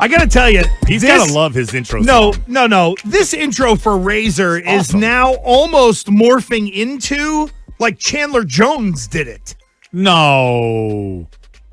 I got to tell you, he's got to love his intro song. No. This intro for Razor is now almost morphing into like Chandler Jones did it. No.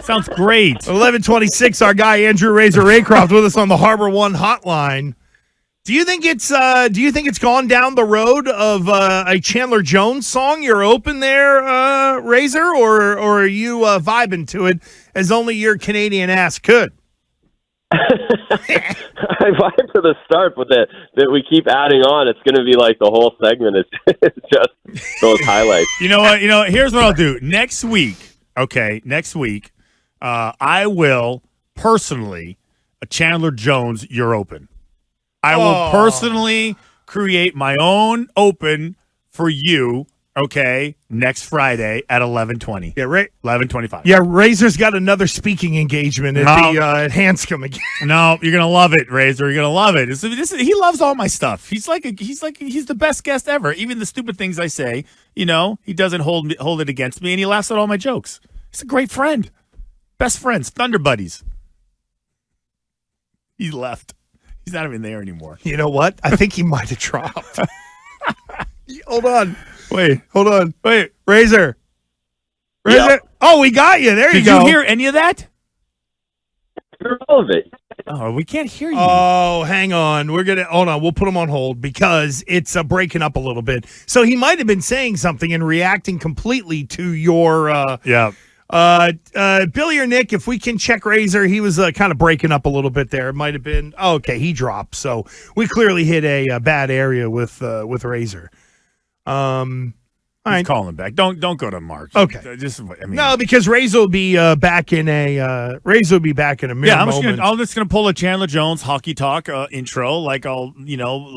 Sounds great. 11:26, our guy Andrew Razor Raycroft with us on the Harbor One hotline. Do you think it's gone down the road of a Chandler Jones song? You're open there, Razor, or are you vibing to it as only your Canadian ass could? I vibe to the start, but that we keep adding on, it's going to be like the whole segment is just those highlights. You know what? Here's what I'll do. Next week, I will personally, Chandler Jones, you're open. I will personally create my own open for you, okay, next Friday at 11:20. Yeah, right. 11:25. Yeah, Razor's got another speaking engagement at Hanscom again. No, you're gonna love it, Razor. You're gonna love it. He loves all my stuff. He's the best guest ever. Even the stupid things I say, he doesn't hold it against me, and he laughs at all my jokes. He's a great friend, best friends, Thunder buddies. He left. He's not even there anymore. You know what? I think he might have dropped. Hold on. Wait. Razor. Yep. Oh, we got you. There you go. Did you hear any of that? All of it. Oh, we can't hear you. Oh, hang on. Hold on. We'll put him on hold because it's breaking up a little bit. So he might have been saying something and reacting completely to your Billy or Nick, if we can check Razor, he was kind of breaking up a little bit there. It might have been okay. He dropped, so we clearly hit a bad area with Razor. All right, call him back. Don't go to Mark. Okay, no, because Razor will be back in a mere moment. I'm just gonna pull a Chandler Jones hockey talk intro. Like I'll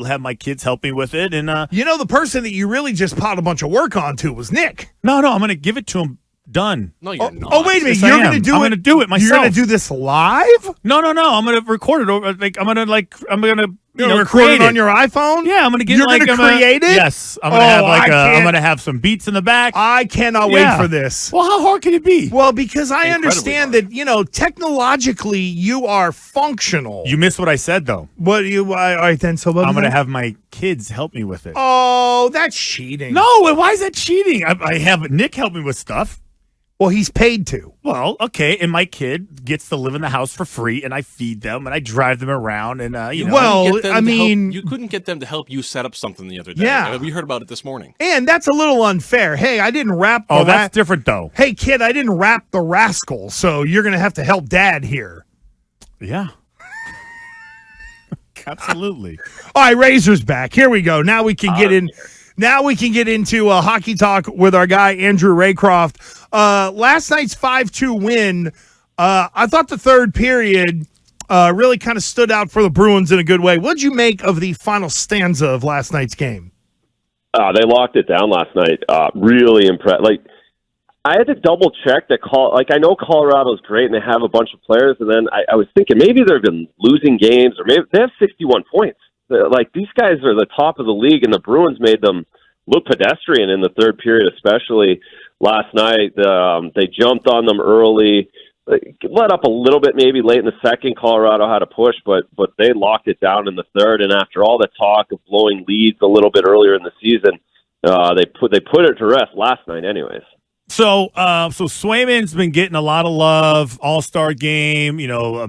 have my kids help me with it, and the person that you really just piled a bunch of work onto was Nick. No, I'm gonna give it to him. Done. No, you're not. Oh, wait a minute. Yes, I'm going to do it myself. You're going to do this live? No. I'm going to record it over. I'm going to record it on your iPhone? Yeah, I'm going to get. You're going to create it? Yes, I'm going to have I'm going to have some beats in the back. I cannot wait for this. Well, how hard can it be? Well, because I understand that technologically you are functional. You missed what I said though. What all right then? So I'm going to have my kids help me with it. Oh, that's cheating. No, why is that cheating? I have Nick help me with stuff. Well, he's paid to. Well, okay, and my kid gets to live in the house for free, and I feed them, and I drive them around, and Well, you couldn't get them to help you set up something the other day. Yeah, we heard about it this morning. And that's a little unfair. Hey, I didn't wrap. That's different though. Hey, kid, I didn't wrap the rascal, so you're gonna have to help Dad here. Yeah. Absolutely. All right, Razor's back. Here we go. Now we can get in. Now we can get into hockey talk with our guy Andrew Raycroft. Last night's 5-2 win. I thought the third period really kind of stood out for the Bruins in a good way. What did you make of the final stanza of last night's game? They locked it down last night. Really impressed. I had to double check that I know Colorado's great and they have a bunch of players, and then I was thinking maybe they've been losing games, or maybe they have 61 points. These guys are the top of the league, and the Bruins made them look pedestrian in the third period, especially last night. They jumped on them early, let up a little bit maybe late in the second. Colorado had a push, but they locked it down in the third. And after all the talk of blowing leads a little bit earlier in the season, they put it to rest last night, anyways. So Swayman's been getting a lot of love. All-Star game,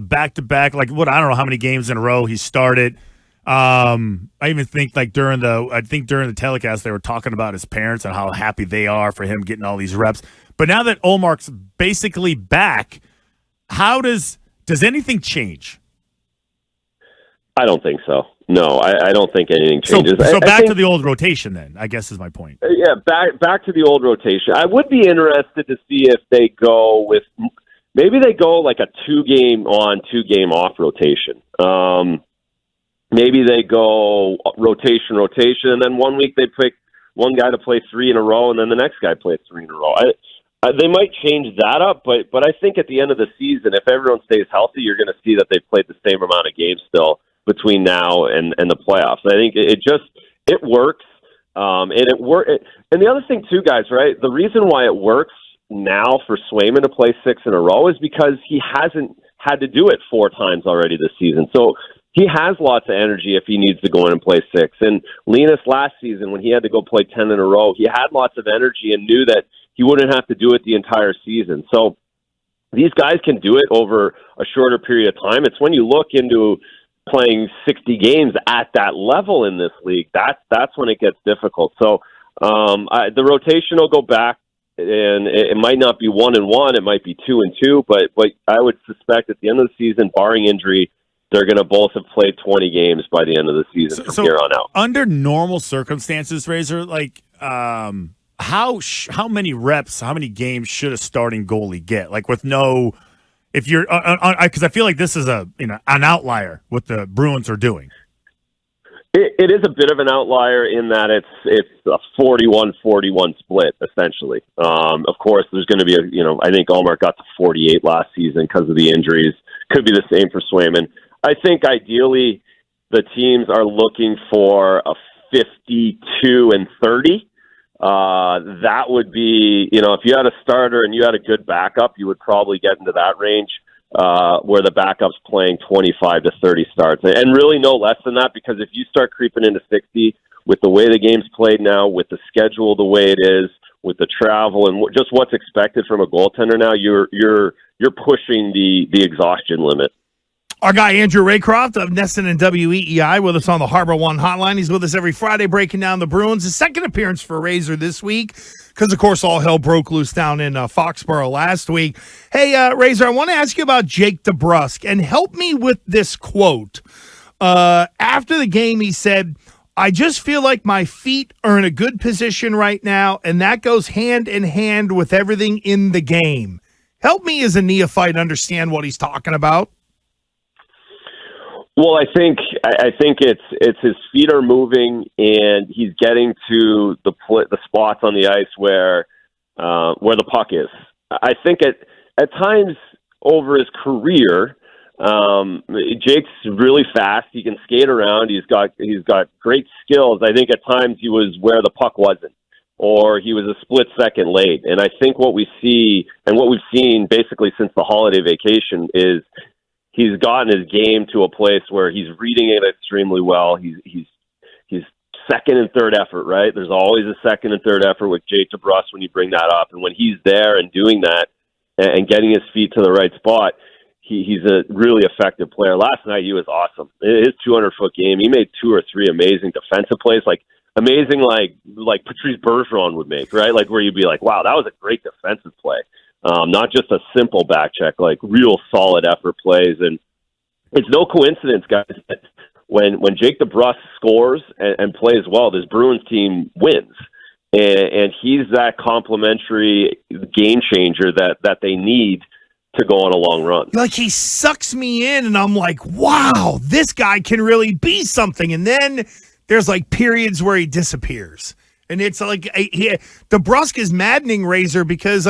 back to back. I don't know how many games in a row he started. I even think during the telecast they were talking about his parents and how happy they are for him getting all these reps. But now that Olmark's basically back, how does anything change? I don't think so. No, I don't think anything changes. So back to the old rotation then, I guess is my point. Yeah, back to the old rotation. I would be interested to see if they go with maybe they go like a 2-game on, 2-game off rotation. Maybe they go rotation, and then 1 week they pick one guy to play 3 in a row, and then the next guy plays 3 in a row. They might change that up, but I think at the end of the season, if everyone stays healthy, you're going to see that they've played the same amount of games still between now and the playoffs. I think it works, and And the other thing too, guys, right? The reason why it works now for Swayman to play 6 in a row is because he hasn't had to do it 4 times already this season. So he has lots of energy if he needs to go in and play 6. And Linus last season, when he had to go play 10 in a row, he had lots of energy and knew that he wouldn't have to do it the entire season. So these guys can do it over a shorter period of time. It's when you look into playing 60 games at that level in this league, that's when it gets difficult. So the rotation will go back, and it might not be 1-1, it might be 2-2, but I would suspect at the end of the season, barring injury, they're going to both have played 20 games by the end of the season from here on out. Under normal circumstances, Razor, like how many reps, how many games should a starting goalie get? Like with no, if you're because I feel like this is an outlier what the Bruins are doing. It is a bit of an outlier in that it's a 41-41 split, essentially. Of course, there's going to be I think Ullmark got to 48 last season because of the injuries. Could be the same for Swayman. I think ideally the teams are looking for a 52-30. That would be, if you had a starter and you had a good backup, you would probably get into that range. Where the backup's playing 25 to 30 starts. And really no less than that, because if you start creeping into 60, with the way the game's played now, with the schedule the way it is, with the travel, and just what's expected from a goaltender now, you're pushing the exhaustion limit. Our guy Andrew Raycroft of NESN and WEEI with us on the Harbor One Hotline. He's with us every Friday breaking down the Bruins. His second appearance for Razor this week because, of course, all hell broke loose down in Foxborough last week. Hey, Razor, I want to ask you about Jake DeBrusk, and help me with this quote. After the game, he said, "I just feel like my feet are in a good position right now, and that goes hand in hand with everything in the game." Help me as a neophyte understand what he's talking about. Well, I think it's his feet are moving and he's getting to the spots on the ice where the puck is. I think at times over his career, Jake's really fast. He can skate around. He's got great skills. I think at times he was where the puck wasn't, or he was a split second late. And I think what we see and what we've seen basically since the holiday vacation is he's gotten his game to a place where he's reading it extremely well. He's second and third effort, right? There's always a second and third effort with Jake DeBrusk when you bring that up. And when he's there and doing that and getting his feet to the right spot, he's a really effective player. Last night, he was awesome. His 200-foot game, he made 2 or 3 amazing defensive plays, like Patrice Bergeron would make, right? Like where you'd be like, wow, that was a great defensive play. Not just a simple back check, like real solid effort plays. And it's no coincidence, guys, that when Jake DeBrusk scores and plays well, this Bruins team wins. And he's that complimentary game changer that they need to go on a long run. Like he sucks me in and I'm like, wow, this guy can really be something. And then there's like periods where he disappears. And it's like DeBrusk is maddening, Razor, because,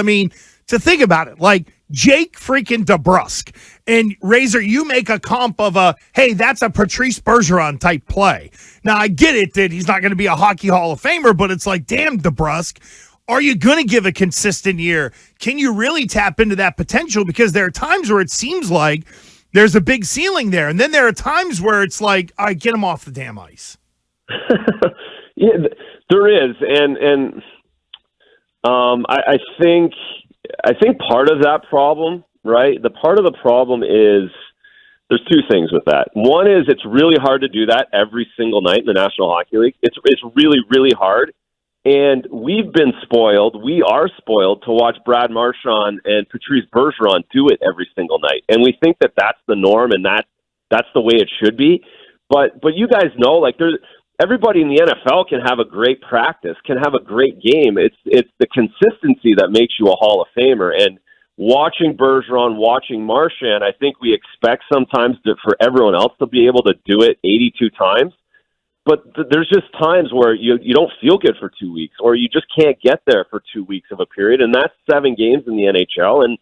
to think about it, like Jake freaking DeBrusk and Razor, you make a comp of hey, that's a Patrice Bergeron type play. Now, I get it that he's not going to be a Hockey Hall of Famer, but it's like, damn, DeBrusk, are you going to give a consistent year? Can you really tap into that potential? Because there are times where it seems like there's a big ceiling there. And then there are times where it's like, all right, get him off the damn ice. Yeah, there is. And I think part of that problem, right? The part of the problem is there's 2 things with that. One is it's really hard to do that every single night in the National Hockey League. It's really, really hard. And we've been spoiled. We are spoiled to watch Brad Marchand and Patrice Bergeron do it every single night. And we think that that's the norm and that's the way it should be. But you guys know, like everybody in the NFL can have a great practice, can have a great game. It's the consistency that makes you a Hall of Famer. And watching Bergeron, watching Marchand, I think we expect sometimes for everyone else to be able to do it 82 times. But there's just times where you don't feel good for 2 weeks, or you just can't get there for 2 weeks of a period. And that's 7 games in the NHL, and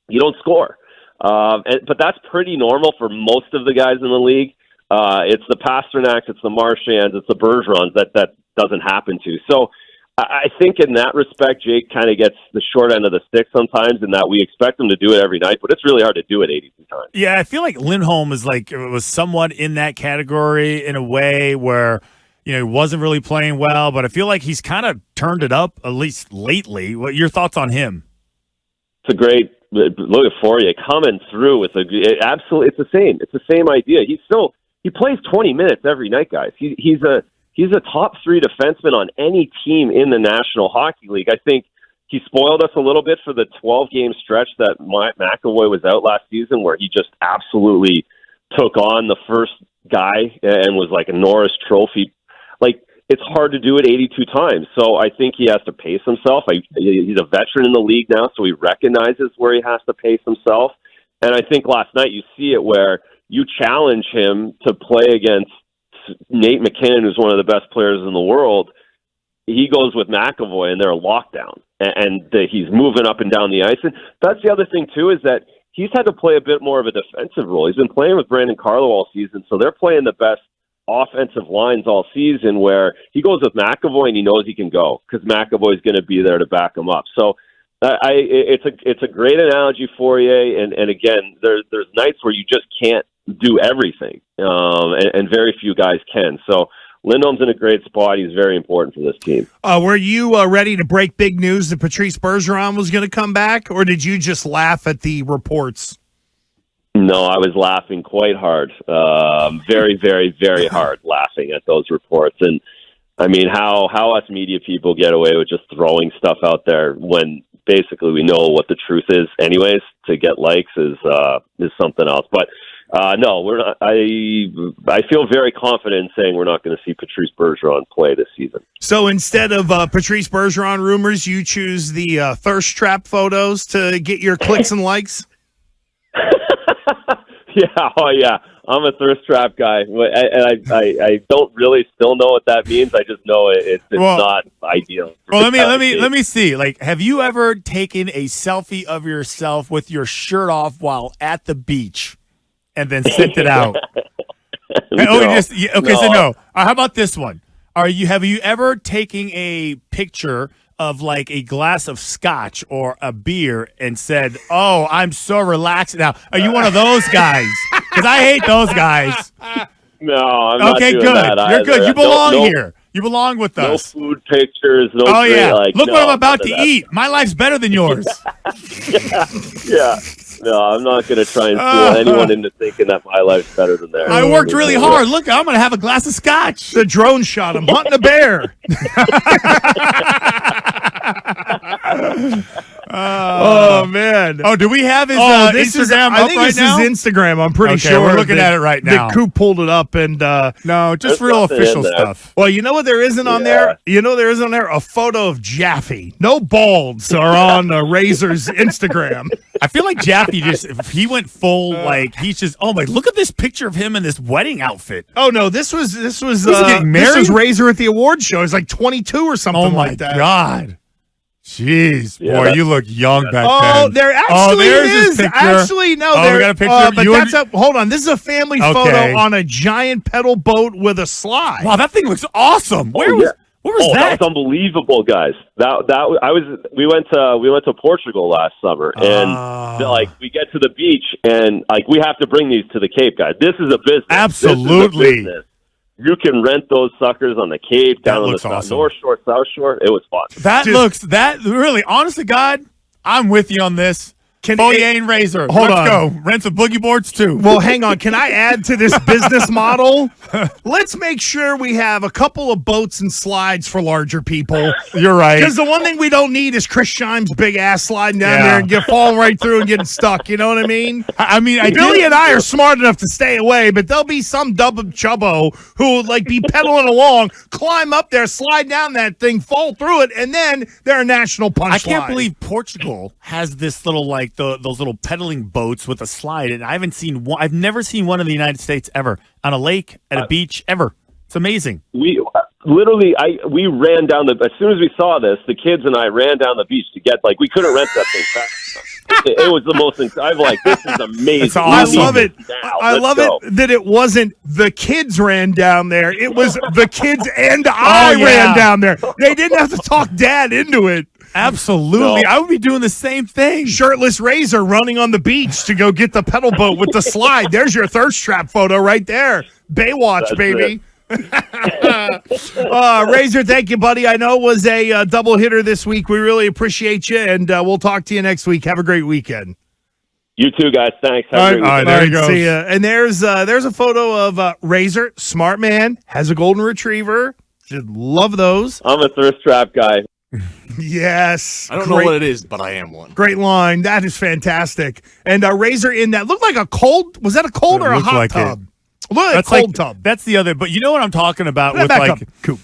you don't score. But that's pretty normal for most of the guys in the league. It's the Pasternaks, it's the Marchands, it's the Bergerons that doesn't happen to. So I think in that respect, Jake kind of gets the short end of the stick sometimes, in that we expect him to do it every night, but it's really hard to do it 82 times. Yeah, I feel like Lindholm was somewhat in that category in a way where, he wasn't really playing well, but I feel like he's kind of turned it up, at least lately. What your thoughts on him? It's a great look at Fourier coming through with absolutely. It's the same. It's the same idea. He plays 20 minutes every night, guys. He's a top 3 defenseman on any team in the National Hockey League. I think he spoiled us a little bit for the 12-game stretch that McAvoy was out last season, where he just absolutely took on the first guy and was like a Norris Trophy. Like, it's hard to do it 82 times. So I think he has to pace himself. He's a veteran in the league now, so he recognizes where he has to pace himself. And I think last night you see it where you challenge him to play against Nate McKinnon, who's one of the best players in the world. He goes with McAvoy, and they're locked down. And he's moving up and down the ice. And that's the other thing, too, is that he's had to play a bit more of a defensive role. He's been playing with Brandon Carlo all season, so they're playing the best offensive lines all season, where he goes with McAvoy and he knows he can go because McAvoy's going to be there to back him up. So it's a great analogy for you. And again, there's nights where you just can't do everything, and very few guys can. So Lindholm's in a great spot. He's very important for this team. Were you ready to break big news that Patrice Bergeron was going to come back, or did you just laugh at the reports? No, I was laughing quite hard. Very, very, very hard laughing at those reports. And I mean, how us media people get away with just throwing stuff out there when basically we know what the truth is anyways, to get likes is something else. But no, we're not. I feel very confident in saying we're not going to see Patrice Bergeron play this season. So instead of Patrice Bergeron rumors, you choose the thirst trap photos to get your clicks and likes? Yeah. I'm a thirst trap guy, and I don't really still know what that means. I just know it's not ideal. Well, let me see. Like, have you ever taken a selfie of yourself with your shirt off while at the beach and then sent it out? No. So no. How about this one? Have you ever taken a picture of like a glass of scotch or a beer and said, "Oh, I'm so relaxed now"? Are you one of those guys? Because I hate those guys. No, I'm not doing good. that either. You're good. You belong here. You belong with us. No food pictures. No. Oh yeah. Look no, what I'm about to eat. My life's better than yours. Yeah. No, I'm not going to try and fool anyone into thinking that my life's better than theirs. I worked really hard. Look, I'm going to have a glass of scotch. The drone shot. I'm hunting a bear. Oh man! Oh, do we have his Instagram I think up this right now? is Instagram. I'm pretty sure we're looking at it right now. The Coop pulled it up, and no, just there's real official in there. stuff. Well, you know what there isn't on there? You know there isn't on there? A photo of Jaffe. No balds are on Razor's Instagram. I feel like Jaffe if he went full, like he's just, oh my, look at this picture of him in this wedding outfit. Oh no, this was getting married? This was Razor at the award show. He's like 22 or something like that. Oh my God. Jeez, Yeah, boy, you look young back then. Oh, there actually there's is. his picture. Actually, no. We got a picture. But hold on. This is a family photo on a giant pedal boat with a slide. Wow, that thing looks awesome. Where was that? That was unbelievable, guys. We went to Portugal last summer, and we get to the beach, and like we have to bring these to the Cape, guys. This is a business. Absolutely. This is a business. You can rent those suckers on the Cape, down on the awesome. North Shore, South Shore. It was fun. That really, honest to God, I'm with you on this. Fourier and Razor. Let's go. Rent some boogie boards too. Well, hang on. Can I add to this business model? Let's make sure we have a couple of boats and slides for larger people. You're right. Because the one thing we don't need is Chris Shime's big ass sliding down there and falling right through and getting stuck. You know what I mean? Billy and I are smart enough to stay away, but there'll be some double chubbo who would like be pedaling along, climb up there, slide down that thing, fall through it, and then they're a national punchline. I can't believe Portugal has this little those little pedaling boats with a slide, and I've never seen one in the United States ever on a lake, at a beach, ever. It's amazing. We ran down as soon as we saw this, the kids and I ran down the beach to get we couldn't rent that thing fast enough. it was the most. I'm like, this is amazing. I awesome. love it. Now, I let's love go. it that it wasn't the kids ran down there. It was the kids and I ran down there. They didn't have to talk dad into it. Absolutely. No. I would be doing the same thing. Shirtless Razor running on the beach to go get the pedal boat with the slide. There's your thirst trap photo right there. Baywatch, That's baby. Razor, thank you, buddy. I know it was a double hitter this week. We really appreciate you, and we'll talk to you next week. Have a great weekend. You too, guys. Thanks. Have a great weekend. there you go. See ya. And there's a photo of Razor, smart man, has a golden retriever. Should love those. I'm a thirst trap guy. Yes. I don't know what it is, but I am one. Great line. That is fantastic. And Razor in that looked like a cold. Was that a cold It or a looked hot like tub? it. Look at a That's cold like, tub. That's the other. But you know what I'm talking about with Back like, up, Coop.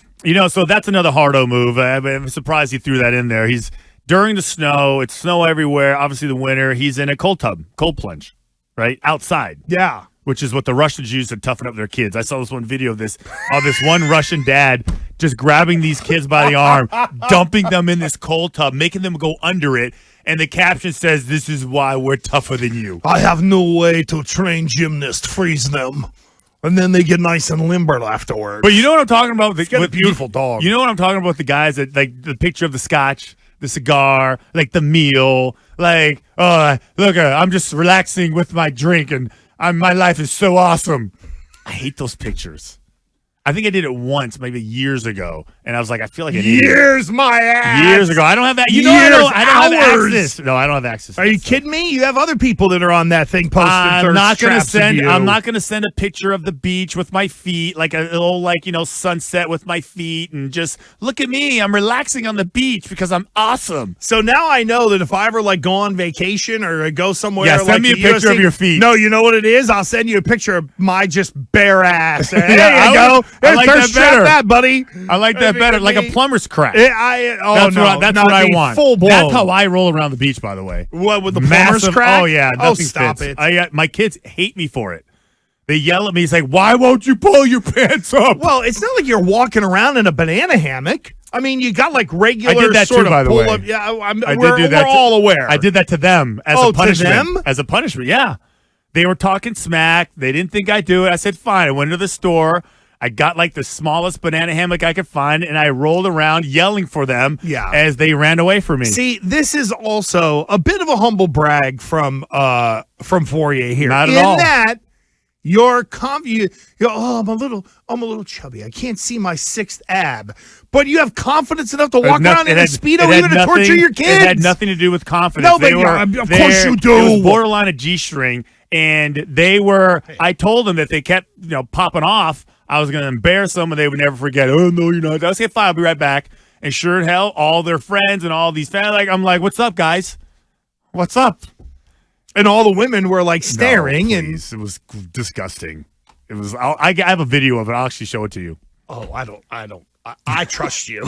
so that's another hardo move. I'm surprised he threw that in there. He's during the snow. It's snow everywhere. Obviously, the winter. He's in a cold tub, cold plunge, right outside. Yeah. Which is what the Russians use to toughen up their kids. I saw this one video of this one Russian dad just grabbing these kids by the arm, dumping them in this cold tub, making them go under it. And the caption says, "This is why we're tougher than you." I have no way to train gymnast freeze them. And then they get nice and limber afterwards. But you know what I'm talking about? got a beautiful dog. You know what I'm talking about? The guys that like the picture of the scotch, the cigar, like the meal, like, oh, look, I'm just relaxing with my drink and my life is so awesome. I hate those pictures. I think I did it once, maybe years ago, and I was like, I feel like an idiot. Years my ass. Years ago. I don't have that. You know, I don't have access. No, I don't have access. To Are you that stuff. kidding me? You have other people that are on that thing posting I'm not gonna send. I'm not gonna send a picture of the beach with my feet, like a little, sunset with my feet, and just look at me. I'm relaxing on the beach because I'm awesome. So now I know that if I ever go on vacation or go somewhere, Yeah, send me a the picture of your feet. No, you know what it is? I'll send you a picture of my just bare ass. There Yeah, you go. I like Thirst that trap better. that, buddy. I like that better, like a plumber's crack. That's That's what I want. Full blown. That's how I roll around the beach. By the way, What with the plumber's massive. crack? Oh yeah, Oh, nothing stop fits. it. My kids hate me for it. They yell at me. It's like, why won't you pull your pants up? Well, it's not like you're walking around in a banana hammock. I mean, you got regular I did that sort too, of by the pull way. up. Yeah, I did we're do that. all aware. I did that to them as Oh, a to punishment. them? As a punishment, yeah. They were talking smack. They didn't think I'd do it. I said, fine. I went to the store. I got the smallest banana hammock I could find, and I rolled around yelling for them as they ran away from me. See, this is also a bit of a humble brag from Fourier here. Not at in all. That you're I'm a little chubby. I can't see my sixth ab. But you have confidence enough to walk around in a Speedo even to torture your kids. It had nothing to do with confidence. No, but of course you do. It was borderline a G-string, and they were. I told them that they kept popping off. I was going to embarrass them, and they would never forget. Oh no, you're not. I was like, fine, I'll be right back. And sure as hell, all their friends and all these fans, I'm like, what's up, guys? What's up? And all the women were staring, No, and please. It was disgusting. It was. I have a video of it. I'll actually show it to you. oh, I trust you.